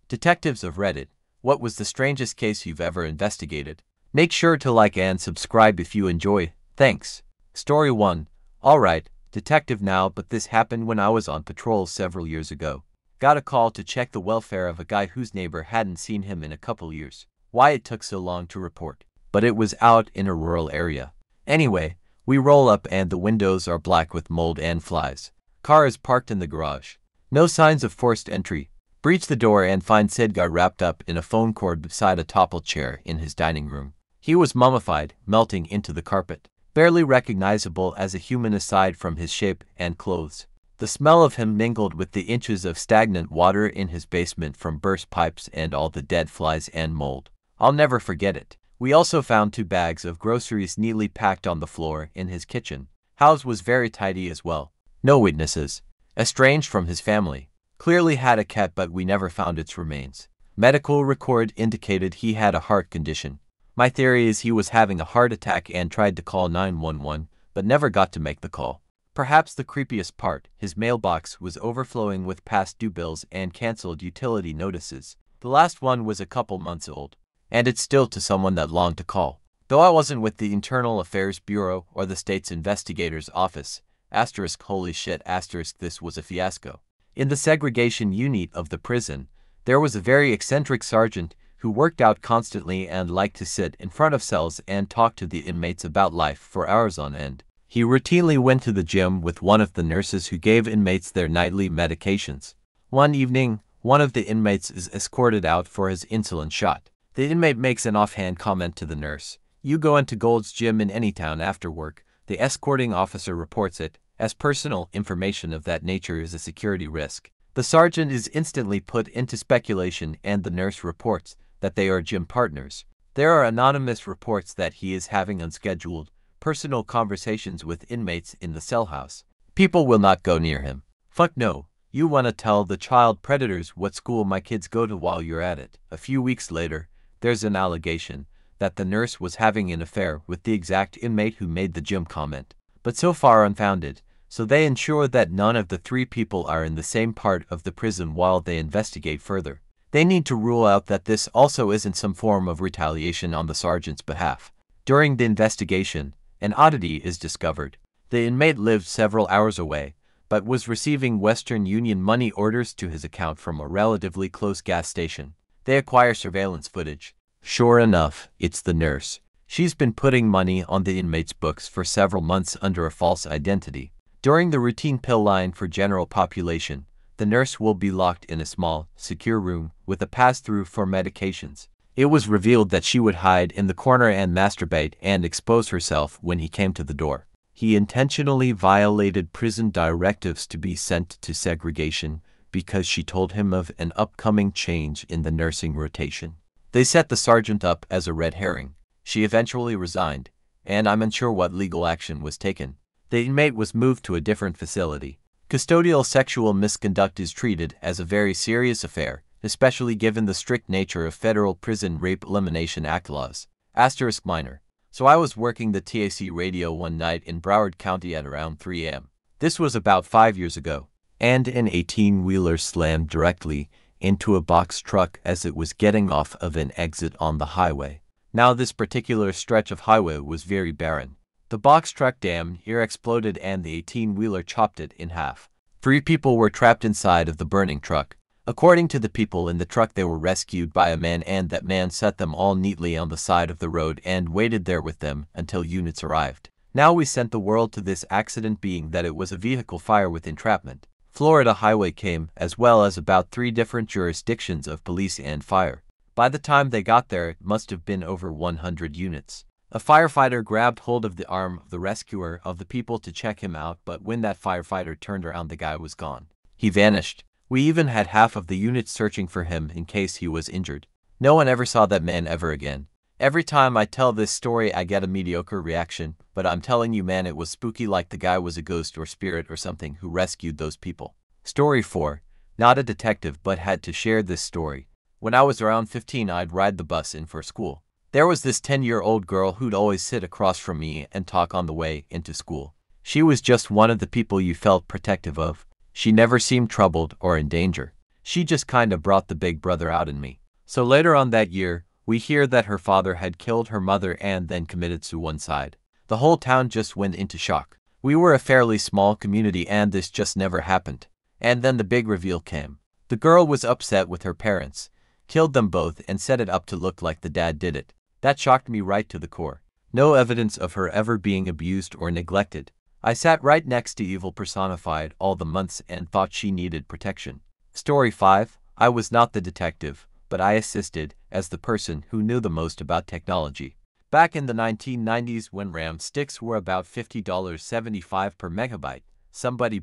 Detectives of Reddit, what was the strangest case you've ever investigated? Make sure to like and subscribe if you enjoy. Thanks. Story 1. Alright, detective now, but this happened when I was on patrol several years ago. Got a call to check the welfare of a guy whose neighbor hadn't seen him in a couple years. Why it took so long to report. But it was out in a rural area. Anyway, we roll up and the windows are black with mold and flies. Car is parked in the garage. No signs of forced entry. Breach the door and find said guy wrapped up in a phone cord beside a toppled chair in his dining room. He was mummified, melting into the carpet. Barely recognizable as a human aside from his shape and clothes. The smell of him mingled with the inches of stagnant water in his basement from burst pipes and all the dead flies and mold. I'll never forget it. We also found 2 bags of groceries neatly packed on the floor in his kitchen. House was very tidy as well. No witnesses. Estranged from his family. Clearly had a cat, but we never found its remains. Medical record indicated he had a heart condition. My theory is he was having a heart attack and tried to call 911, but never got to make the call. Perhaps the creepiest part, his mailbox was overflowing with past due bills and canceled utility notices. The last one was a couple months old. And it's still to someone that longed to call. Though I wasn't with the Internal Affairs Bureau or the state's investigator's office. Asterisk holy shit asterisk this was a fiasco. In the segregation unit of the prison, there was a very eccentric sergeant who worked out constantly and liked to sit in front of cells and talk to the inmates about life for hours on end. He routinely went to the gym with one of the nurses who gave inmates their nightly medications. One evening, one of the inmates is escorted out for his insulin shot. The inmate makes an offhand comment to the nurse. You go into Gold's gym in any town after work. The escorting officer reports it, as personal information of that nature is a security risk. The sergeant is instantly put into speculation and the nurse reports that they are gym partners. There are anonymous reports that he is having unscheduled, personal conversations with inmates in the cell house. People will not go near him. Fuck no. You wanna tell the child predators what school my kids go to while you're at it. A few weeks later, there's an allegation that the nurse was having an affair with the exact inmate who made the gym comment. But so far unfounded, so they ensure that none of the 3 people are in the same part of the prison while they investigate further. They need to rule out that this also isn't some form of retaliation on the sergeant's behalf. During the investigation, an oddity is discovered. The inmate lived several hours away, but was receiving Western Union money orders to his account from a relatively close gas station. They acquire surveillance footage. Sure enough, it's the nurse. She's been putting money on the inmate's books for several months under a false identity. During the routine pill line for general population, the nurse will be locked in a small, secure room with a pass-through for medications. It was revealed that she would hide in the corner and masturbate and expose herself when he came to the door. He intentionally violated prison directives to be sent to segregation because she told him of an upcoming change in the nursing rotation. They set the sergeant up as a red herring. She eventually resigned, and I'm unsure what legal action was taken. The inmate was moved to a different facility. Custodial sexual misconduct is treated as a very serious affair, especially given the strict nature of Federal Prison Rape Elimination Act laws. Asterisk minor. So I was working the TAC radio one night in Broward County at around 3 a.m. This was about 5 years ago, and an 18-wheeler slammed directly into a box truck as it was getting off of an exit on the highway. Now this particular stretch of highway was very barren. The box truck damn near exploded and the 18-wheeler chopped it in half. 3 people were trapped inside of the burning truck. According to the people in the truck, they were rescued by a man, and that man set them all neatly on the side of the road and waited there with them until units arrived. Now we sent the world to this accident, being that it was a vehicle fire with entrapment. Florida Highway came, as well as about 3 different jurisdictions of police and fire. By the time they got there, it must have been over 100 units. A firefighter grabbed hold of the arm of the rescuer of the people to check him out, but when that firefighter turned around, the guy was gone. He vanished. We even had half of the units searching for him in case he was injured. No one ever saw that man ever again. Every time I tell this story, I get a mediocre reaction, but I'm telling you, man, it was spooky, like the guy was a ghost or spirit or something who rescued those people. Story 4. Not a detective, but had to share this story. When I was around 15, I'd ride the bus in for school. There was this 10-year-old girl who'd always sit across from me and talk on the way into school. She was just one of the people you felt protective of. She never seemed troubled or in danger. She just kinda brought the big brother out in me. So later on that year, we hear that her father had killed her mother and then committed suicide. The whole town just went into shock. We were a fairly small community and this just never happened. And then the big reveal came. The girl was upset with her parents, killed them both and set it up to look like the dad did it. That shocked me right to the core. No evidence of her ever being abused or neglected. I sat right next to evil personified all the months and thought she needed protection. Story 5. I was not the detective, but I assisted as the person who knew the most about technology. Back in the 1990s when RAM sticks were about $50.75 per megabyte, somebody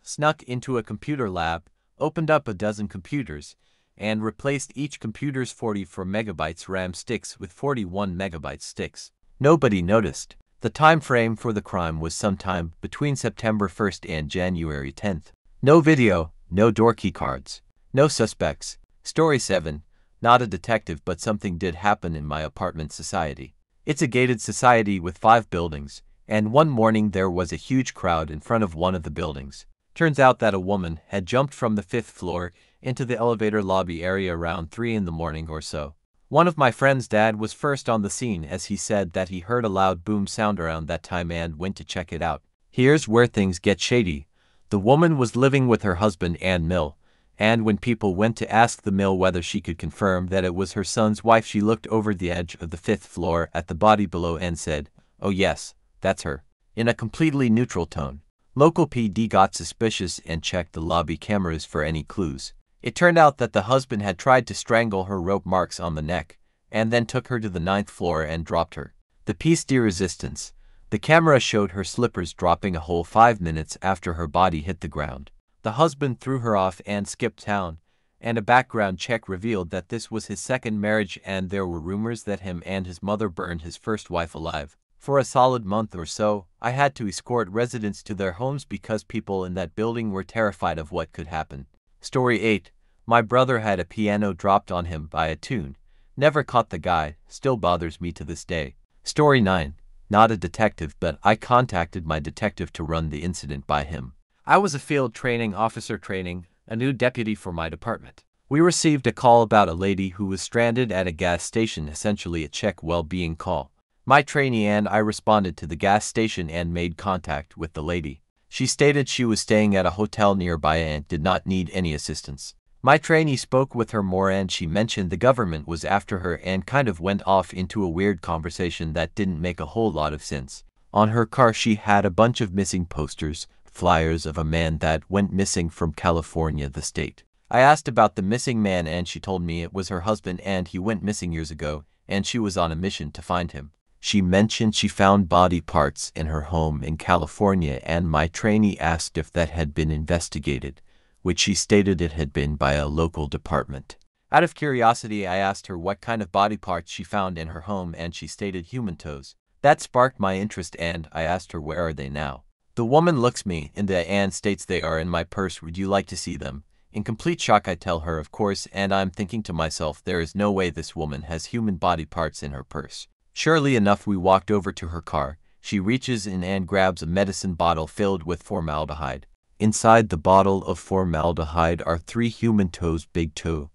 snuck into a computer lab, opened up a dozen computers, and replaced each computer's 44 megabytes RAM sticks with 41 megabyte sticks. Nobody noticed. The time frame for the crime was sometime between September 1st and January 10th. No video, no door key cards, no suspects. Story 7. Not a detective, but something did happen in my apartment society. It's a gated society with 5 buildings, and one morning there was a huge crowd in front of one of the buildings. Turns out that a woman had jumped from the 5th floor into the elevator lobby area around 3 in the morning or so. One of my friend's dad was first on the scene as he said that he heard a loud boom sound around that time and went to check it out. Here's where things get shady. The woman was living with her husband and Mill, and when people went to ask the Mill whether she could confirm that it was her son's wife, she looked over the edge of the 5th floor at the body below and said, "Oh yes, that's her," in a completely neutral tone. Local PD got suspicious and checked the lobby cameras for any clues. It turned out that the husband had tried to strangle her, rope marks on the neck, and then took her to the 9th floor and dropped her. The piece de resistance. The camera showed her slippers dropping a whole 5 minutes after her body hit the ground. The husband threw her off and skipped town, and a background check revealed that this was his second marriage and there were rumors that him and his mother burned his first wife alive. For a solid month or so, I had to escort residents to their homes because people in that building were terrified of what could happen. Story 8. My brother had a piano dropped on him by a tune. Never caught the guy, still bothers me to this day. Story 9. Not a detective, but I contacted my detective to run the incident by him. I was a field training officer training a new deputy for my department. We received a call about a lady who was stranded at a gas station, essentially a check well-being call. My trainee and I responded to the gas station and made contact with the lady. She stated she was staying at a hotel nearby and did not need any assistance. My trainee spoke with her more and she mentioned the government was after her and kind of went off into a weird conversation that didn't make a whole lot of sense. On her car she had a bunch of missing posters, flyers of a man that went missing from California, the state. I asked about the missing man and she told me it was her husband and he went missing years ago and she was on a mission to find him. She mentioned she found body parts in her home in California and my trainee asked if that had been investigated, which she stated it had been by a local department. Out of curiosity, I asked her what kind of body parts she found in her home and she stated human toes. That sparked my interest and I asked her where are they now. The woman looks me in the eye and states they are in my purse. Would you like to see them? In complete shock I tell her of course, and I'm thinking to myself there is no way this woman has human body parts in her purse. Surely enough, we walked over to her car. She reaches in and grabs a medicine bottle filled with formaldehyde. Inside the bottle of formaldehyde are 3 human toes, big toe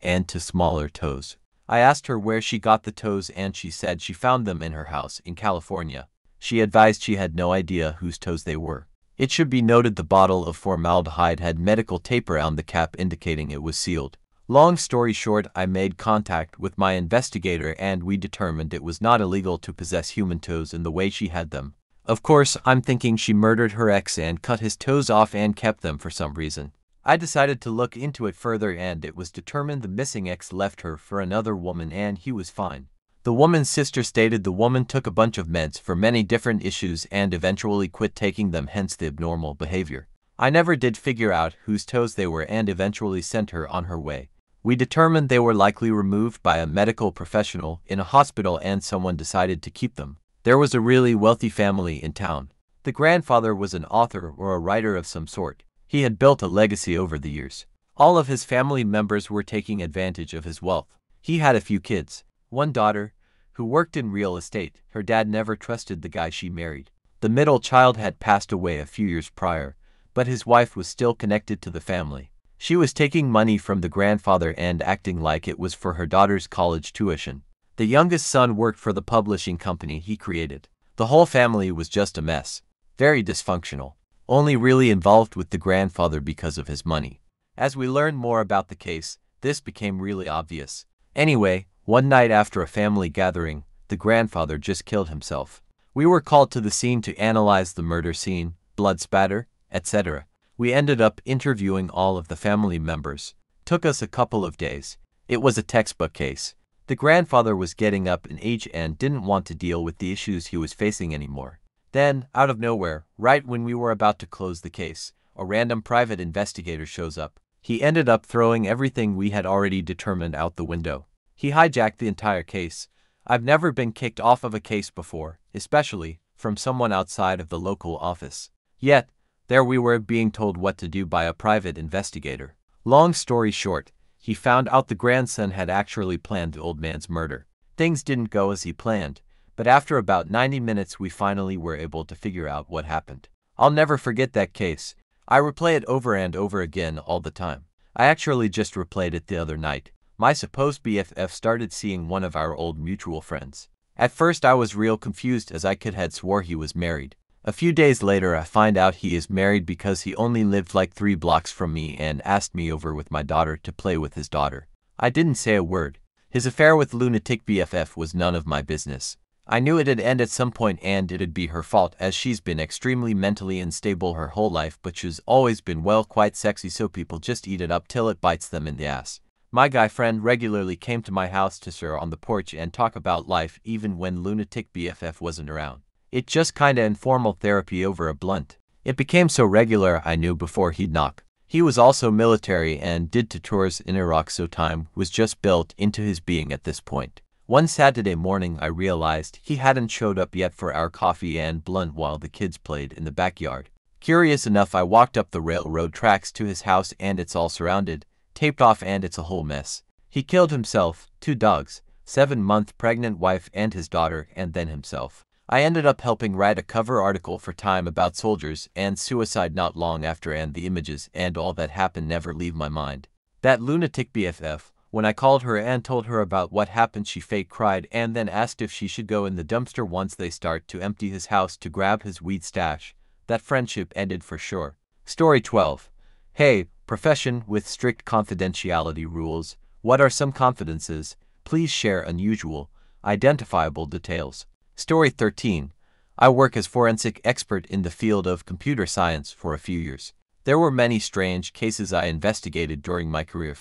and 2 smaller toes. I asked her where she got the toes and she said she found them in her house in California. She advised she had no idea whose toes they were. It should be noted the bottle of formaldehyde had medical tape around the cap indicating it was sealed. Long story short, I made contact with my investigator and we determined it was not illegal to possess human toes in the way she had them. Of course, I'm thinking she murdered her ex and cut his toes off and kept them for some reason. I decided to look into it further and it was determined the missing ex left her for another woman and he was fine. The woman's sister stated the woman took a bunch of meds for many different issues and eventually quit taking them, hence the abnormal behavior. I never did figure out whose toes they were and eventually sent her on her way. We determined they were likely removed by a medical professional in a hospital and someone decided to keep them. There was a really wealthy family in town. The grandfather was an author or a writer of some sort. He had built a legacy over the years. All of his family members were taking advantage of his wealth. He had a few kids. One daughter, who worked in real estate. Her dad never trusted the guy she married. The middle child had passed away a few years prior, but his wife was still connected to the family. She was taking money from the grandfather and acting like it was for her daughter's college tuition. The youngest son worked for the publishing company he created. The whole family was just a mess. Very dysfunctional. Only really involved with the grandfather because of his money. As we learned more about the case, this became really obvious. Anyway, one night after a family gathering, the grandfather just killed himself. We were called to the scene to analyze the murder scene, blood spatter, etc. We ended up interviewing all of the family members. Took us a couple of days. It was a textbook case. The grandfather was getting up in age and didn't want to deal with the issues he was facing anymore. Then, out of nowhere, right when we were about to close the case, a random private investigator shows up. He ended up throwing everything we had already determined out the window. He hijacked the entire case. I've never been kicked off of a case before, especially from someone outside of the local office. Yet, there we were being told what to do by a private investigator. Long story short, he found out the grandson had actually planned the old man's murder. Things didn't go as he planned, but after about 90 minutes we finally were able to figure out what happened. I'll never forget that case. I replay it over and over again all the time. I actually just replayed it the other night. My supposed BFF started seeing one of our old mutual friends. At first I was real confused as I could had swore he was married. A few days later I find out he is married because he only lived like 3 blocks from me and asked me over with my daughter to play with his daughter. I didn't say a word. His affair with lunatic BFF was none of my business. I knew it'd end at some point and it'd be her fault as she's been extremely mentally unstable her whole life, but she's always been well quite sexy, so people just eat it up till it bites them in the ass. My guy friend regularly came to my house to sit on the porch and talk about life even when lunatic BFF wasn't around. It just kinda informal therapy over a blunt. It became so regular I knew before he'd knock. He was also military and did tours in Iraq, so time was just built into his being at this point. One Saturday morning I realized he hadn't showed up yet for our coffee and blunt while the kids played in the backyard. Curious enough, I walked up the railroad tracks to his house and it's all surrounded, taped off, and it's a whole mess. He killed himself, 2 dogs, 7-month pregnant wife and his daughter, and then himself. I ended up helping write a cover article for Time about soldiers and suicide not long after, and the images and all that happened never leave my mind. That lunatic BFF, when I called her and told her about what happened, she fake cried and then asked if she should go in the dumpster once they start to empty his house to grab his weed stash. That friendship ended for sure. Story 12. Hey, profession with strict confidentiality rules. What are some confidences? Please share unusual, identifiable details. Story 13. I work as forensic expert in the field of computer science for a few years. There were many strange cases I investigated during my career.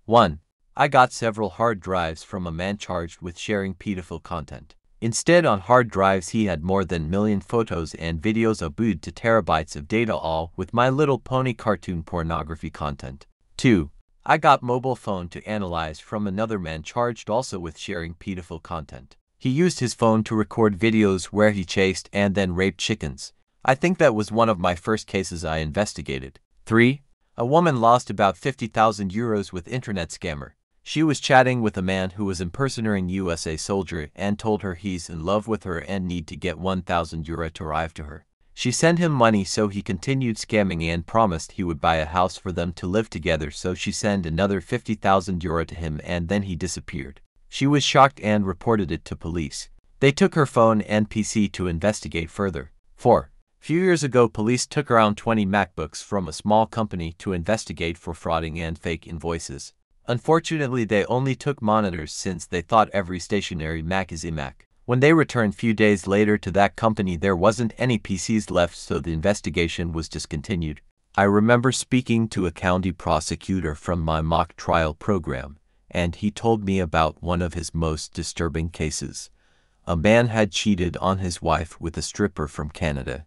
1. I got several hard drives from a man charged with sharing pedophile content. Instead, on hard drives he had more than 1 million photos and videos uploaded to terabytes of data, all with My Little Pony cartoon pornography content. 2. I got mobile phone to analyze from another man charged also with sharing pedophile content. He used his phone to record videos where he chased and then raped chickens. I think that was one of my first cases I investigated. 3. A woman lost about 50,000 euros with internet scammer. She was chatting with a man who was impersonating USA soldier and told her he's in love with her and need to get 1,000 euro to arrive to her. She sent him money, so he continued scamming and promised he would buy a house for them to live together, so she sent another 50,000 euro to him and then he disappeared. She was shocked and reported it to police. They took her phone and PC to investigate further. 4. Few years ago, police took around 20 MacBooks from a small company to investigate for frauding and fake invoices. Unfortunately, they only took monitors since they thought every stationary Mac is a Mac. When they returned few days later to that company, there wasn't any PCs left, so the investigation was discontinued. I remember speaking to a county prosecutor from my mock trial program, and he told me about one of his most disturbing cases. A man had cheated on his wife with a stripper from Canada,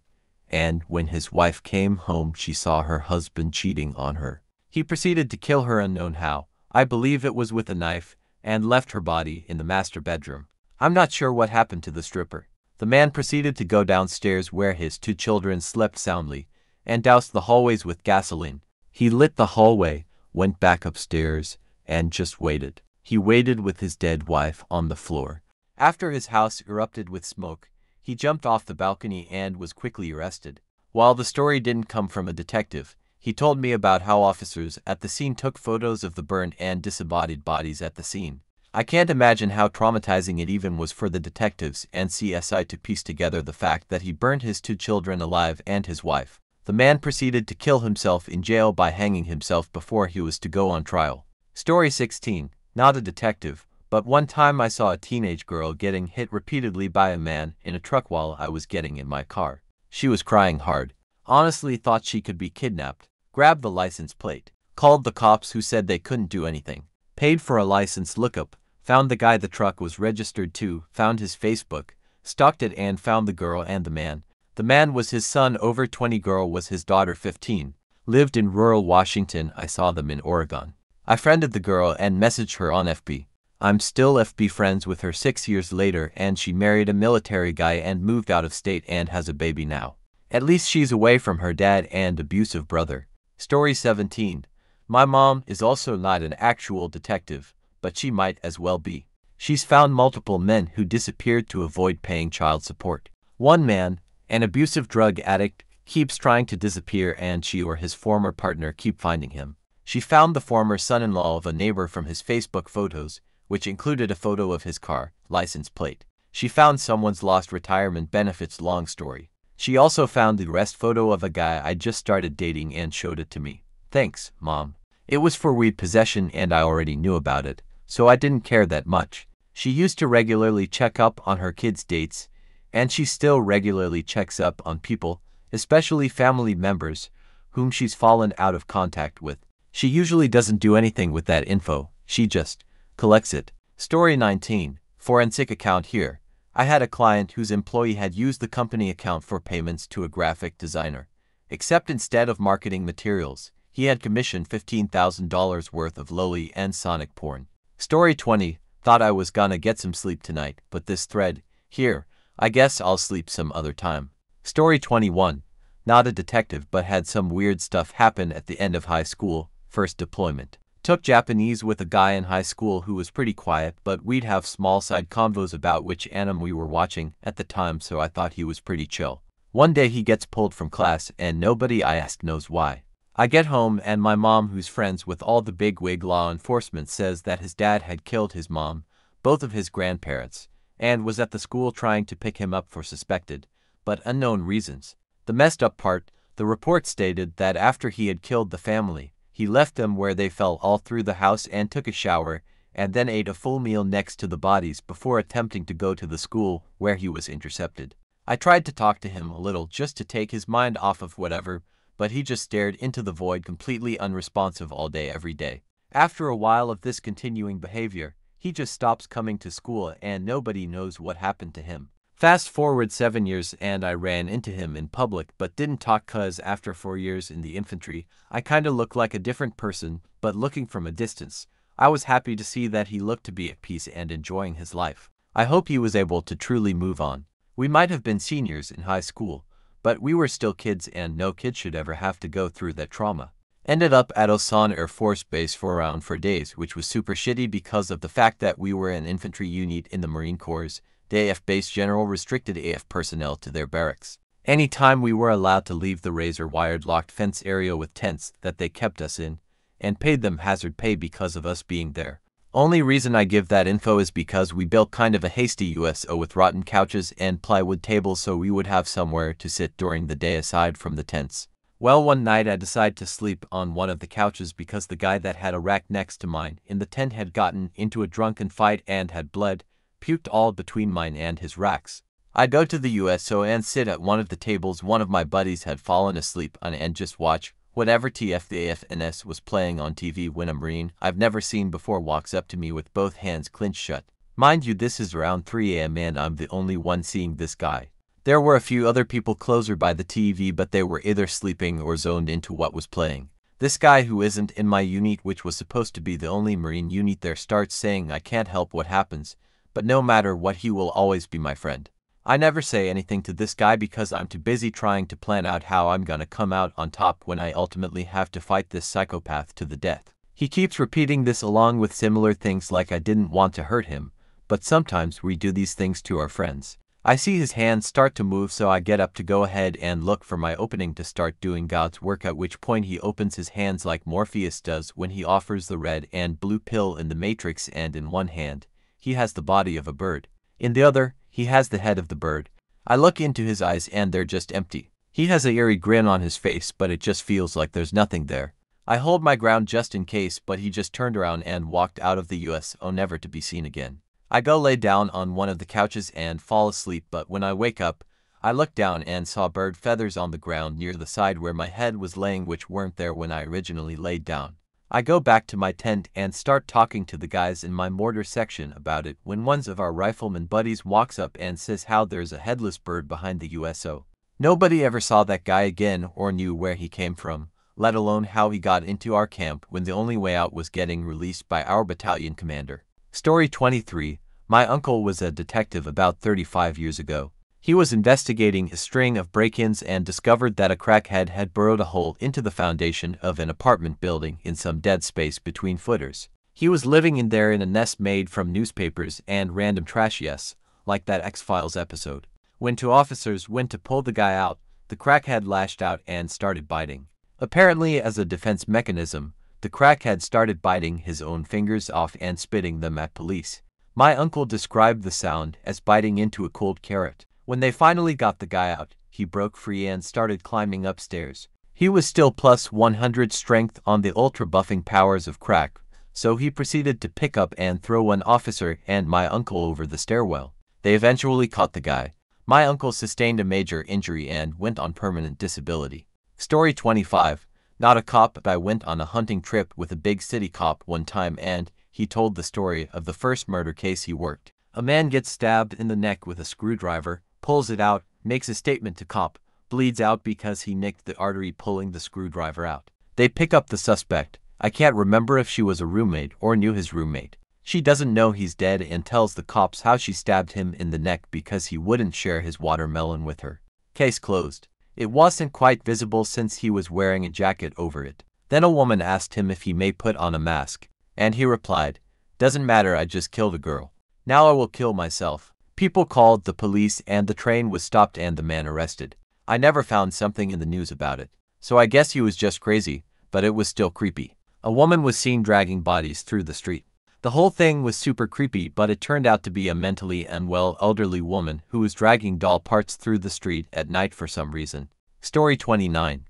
and when his wife came home she saw her husband cheating on her. He proceeded to kill her unknown how, I believe it was with a knife, and left her body in the master bedroom. I'm not sure what happened to the stripper. The man proceeded to go downstairs where his 2 children slept soundly, and doused the hallways with gasoline. He lit the hallway, went back upstairs, and just waited. He waited with his dead wife on the floor. After his house erupted with smoke, he jumped off the balcony and was quickly arrested. While the story didn't come from a detective, He told me about how officers at the scene took photos of the burned and disembodied bodies at the scene. I can't imagine how traumatizing it even was for the detectives and CSI to piece together the fact that he burned his 2 children alive and his wife. The man proceeded to kill himself in jail by hanging himself before he was to go on trial. Story 16. Not a detective, but one time I saw a teenage girl getting hit repeatedly by a man in a truck while I was getting in my car. She was crying hard. Honestly thought she could be kidnapped. Grabbed the license plate. Called the cops who said they couldn't do anything. Paid for a license lookup. Found the guy the truck was registered to. Found his Facebook. Stalked it and found the girl and the man. The man was his son over 20, girl was his daughter 15. Lived in rural Washington. I saw them in Oregon. I friended the girl and messaged her on FB. I'm still FB friends with her 6 years later, and she married a military guy and moved out of state and has a baby now. At least she's away from her dad and abusive brother. Story 17. My mom is also not an actual detective, but she might as well be. She's found multiple men who disappeared to avoid paying child support. One man, an abusive drug addict, keeps trying to disappear and she or his former partner keep finding him. She found the former son-in-law of a neighbor from his Facebook photos, which included a photo of his car, license plate. She found someone's lost retirement benefits, long story. She also found the arrest photo of a guy I just started dating and showed it to me. Thanks, Mom. It was for weed possession and I already knew about it, so I didn't care that much. She used to regularly check up on her kids' dates, and she still regularly checks up on people, especially family members, whom she's fallen out of contact with. She usually doesn't do anything with that info, she just collects it. Story 19. Forensic account here. I had a client whose employee had used the company account for payments to a graphic designer. Except instead of marketing materials, he had commissioned $15,000 worth of lowly and sonic porn. Story 20. Thought I was gonna get some sleep tonight, but this thread, here, I guess I'll sleep some other time. Story 21. Not a detective but had some weird stuff happen at the end of high school, first deployment. Took Japanese with a guy in high school who was pretty quiet, but we'd have small side convos about which anime we were watching at the time, so I thought he was pretty chill. One day he gets pulled from class and nobody I ask knows why. I get home and my mom, who's friends with all the bigwig law enforcement, says that his dad had killed his mom, both of his grandparents, and was at the school trying to pick him up for suspected, but unknown reasons. The messed up part, the report stated that after he had killed the family, he left them where they fell all through the house and took a shower, and then ate a full meal next to the bodies before attempting to go to the school where he was intercepted. I tried to talk to him a little just to take his mind off of whatever, but he just stared into the void, completely unresponsive all day every day. After a while of this continuing behavior, he just stops coming to school and nobody knows what happened to him. Fast forward 7 years and I ran into him in public but didn't talk cause after 4 years in the infantry, I kinda looked like a different person, but looking from a distance, I was happy to see that he looked to be at peace and enjoying his life. I hope he was able to truly move on. We might have been seniors in high school, but we were still kids and no kid should ever have to go through that trauma. Ended up at Osan Air Force Base for around 4 days, which was super shitty because of the fact that we were an infantry unit in the Marine Corps. The AF base general restricted AF personnel to their barracks. Anytime we were allowed to leave the razor-wired locked fence area with tents that they kept us in, and paid them hazard pay because of us being there. Only reason I give that info is because we built kind of a hasty USO with rotten couches and plywood tables so we would have somewhere to sit during the day aside from the tents. Well, one night I decided to sleep on one of the couches because the guy that had a rack next to mine in the tent had gotten into a drunken fight and had bled, puked all between mine and his racks. I go to the USO and sit at one of the tables one of my buddies had fallen asleep on and just watch whatever TFDAFNS was playing on TV when a Marine I've never seen before walks up to me with both hands clenched shut. Mind you, this is around 3 a.m. and I'm the only one seeing this guy. There were a few other people closer by the TV, but they were either sleeping or zoned into what was playing. This guy, who isn't in my unit, which was supposed to be the only Marine unit there, starts saying I can't help what happens, but no matter what he will always be my friend. I never say anything to this guy because I'm too busy trying to plan out how I'm gonna come out on top when I ultimately have to fight this psychopath to the death. He keeps repeating this along with similar things like I didn't want to hurt him, but sometimes we do these things to our friends. I see his hands start to move, so I get up to go ahead and look for my opening to start doing God's work, at which point he opens his hands like Morpheus does when he offers the red and blue pill in the Matrix, and in one hand, he has the body of a bird. In the other, he has the head of the bird. I look into his eyes and they're just empty. He has a eerie grin on his face, but it just feels like there's nothing there. I hold my ground just in case, but he just turned around and walked out of the USO, never to be seen again. I go lay down on one of the couches and fall asleep, but when I wake up, I look down and saw bird feathers on the ground near the side where my head was laying, which weren't there when I originally laid down. I go back to my tent and start talking to the guys in my mortar section about it when one of our rifleman buddies walks up and says how there's a headless bird behind the USO. Nobody ever saw that guy again or knew where he came from, let alone how he got into our camp when the only way out was getting released by our battalion commander. Story 23. My uncle was a detective about 35 years ago. He was investigating a string of break-ins and discovered that a crackhead had burrowed a hole into the foundation of an apartment building in some dead space between footers. He was living in there in a nest made from newspapers and random trash, yes, like that X-Files episode. When two officers went to pull the guy out, the crackhead lashed out and started biting. Apparently, as a defense mechanism, the crackhead started biting his own fingers off and spitting them at police. My uncle described the sound as biting into a cold carrot. When they finally got the guy out, he broke free and started climbing upstairs. He was still plus 100 strength on the ultra-buffing powers of crack, so he proceeded to pick up and throw one officer and my uncle over the stairwell. They eventually caught the guy. My uncle sustained a major injury and went on permanent disability. Story 25. Not a cop, but I went on a hunting trip with a big city cop one time, and he told the story of the first murder case he worked. A man gets stabbed in the neck with a screwdriver, pulls it out, makes a statement to cop, bleeds out because he nicked the artery pulling the screwdriver out. They pick up the suspect. I can't remember if she was a roommate or knew his roommate. She doesn't know he's dead and tells the cops how she stabbed him in the neck because he wouldn't share his watermelon with her. Case closed. It wasn't quite visible since he was wearing a jacket over it. Then a woman asked him if he may put on a mask, and he replied, "Doesn't matter, I just killed a girl. Now I will kill myself." People called the police and the train was stopped and the man arrested. I never found something in the news about it, so I guess he was just crazy, but it was still creepy. A woman was seen dragging bodies through the street. The whole thing was super creepy, but it turned out to be a mentally unwell elderly woman who was dragging doll parts through the street at night for some reason. Story 29.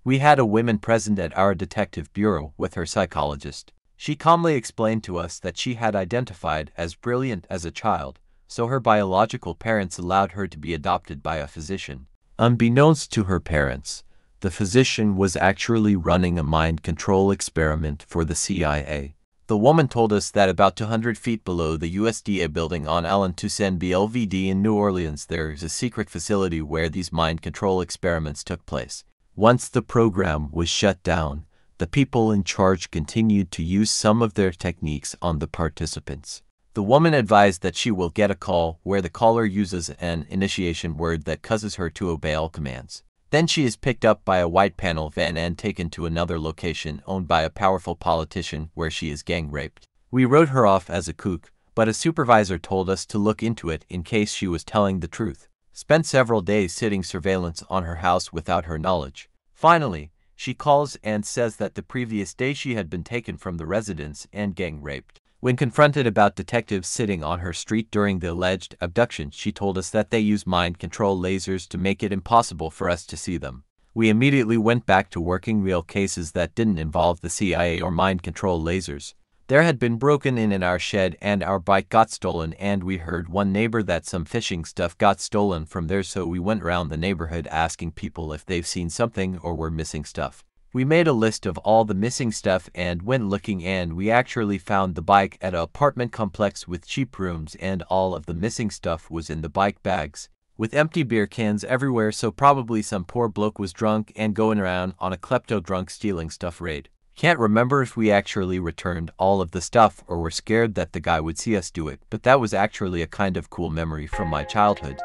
We had a woman present at our detective bureau with her psychologist. She calmly explained to us that she had identified as brilliant as a child, so her biological parents allowed her to be adopted by a physician. Unbeknownst to her parents, the physician was actually running a mind control experiment for the CIA. The woman told us that about 200 feet below the USDA building on Allen Toussaint BLVD in New Orleans, there is a secret facility where these mind control experiments took place. Once the program was shut down, the people in charge continued to use some of their techniques on the participants. The woman advised that she will get a call where the caller uses an initiation word that causes her to obey all commands. Then she is picked up by a white panel van and taken to another location owned by a powerful politician where she is gang raped. We wrote her off as a kook, but a supervisor told us to look into it in case she was telling the truth. Spent several days sitting surveillance on her house without her knowledge. Finally, she calls and says that the previous day she had been taken from the residence and gang raped. When confronted about detectives sitting on her street during the alleged abduction, she told us that they use mind control lasers to make it impossible for us to see them. We immediately went back to working real cases that didn't involve the CIA or mind control lasers. There had been broken in our shed and our bike got stolen, and we heard one neighbor that some fishing stuff got stolen from there, so we went around the neighborhood asking people if they've seen something or were missing stuff. We made a list of all the missing stuff and went looking, and we actually found the bike at an apartment complex with cheap rooms, and all of the missing stuff was in the bike bags, with empty beer cans everywhere, so probably some poor bloke was drunk and going around on a klepto-drunk stealing stuff raid. Can't remember if we actually returned all of the stuff or were scared that the guy would see us do it, but that was actually a kind of cool memory from my childhood.